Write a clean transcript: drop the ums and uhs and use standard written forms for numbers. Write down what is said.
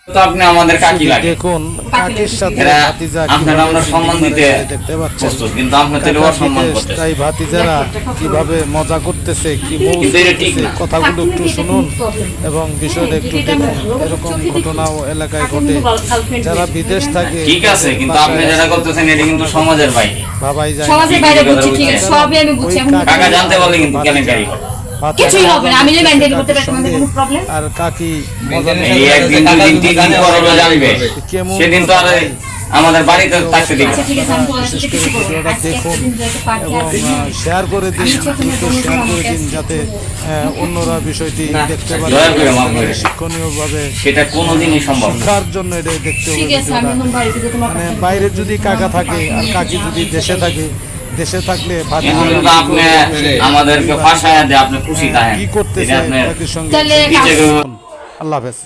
তো আপনি আমাদের কাকি লাগে, দেখুন কাকির সাথে এরা ভাতিজা আপনারা আমরা সম্মান দিতে দেখতে পাচ্ছেন। প্রস্তুত, কিন্তু আপনার তো অসম্মান করতেছে। তাই ভাতিজারা কিভাবে মজা করতেছে, কি মৌজ কিন্তু এটা ঠিক করতেছে, না। কথাগুলো একটু শুনুন এবং বিষয়টা একটু দেখুন। এরকম ঘটনাও এলাকায় ঘটে। যারা বিদেশ থাকে ঠিক আছে, কিন্তু আপনি যেটা করতেছেন এটা কিন্তু সমাজের বাইরে। ভাবাই যায় সমাজের বাইরে বুঝছি, ঠিক আছে, সবই আমি বুঝছি। এখন কাকা জানতে পারলে কিন্তু কেলেঙ্কারি হবে। কিছুই হবে না, আমি যদি মেনটেন করতে পারি তোমাদের কোনো প্রবলেম। আর কাকি মজা এই একদিন দুদিন তিন দিন পর হলো জানবে, সেদিন তো আর আমাদের বাড়িতে থাকতে দিবে। আচ্ছা ঠিক আছে, আমি তোমাদের সাথে কিছু করব না। আজকে একটা দিন যাতে পার্টি এবং আছে। শেয়ার করে দিন, শেয়ার করে দিন যাতে অন্যরা বিষয়টি দেখতে পারে, দয়া করে মাফ করে দিন। শিক্ষণীয়ভাবে সেটা কোনোদিনই সম্ভব না। শিক্ষার জন্য এটা দেখতে হবে ঠিক আছে, আমি ভিডিওটা। এখন বাড়িতে গিয়ে তোমার মানে বাইরে যদি কাকা থাকে আর কাকি যদি দেশে থাকে, দেশে থাকলে এখন কিন্তু আপনি আমাদেরকে ফাঁসায় দিয়ে আপনি খুশি থাকেন, কি করতেছে এটা আপনি কাকির সঙ্গে তাহলে বিচার করুন। আল্লাহ হাফেজ।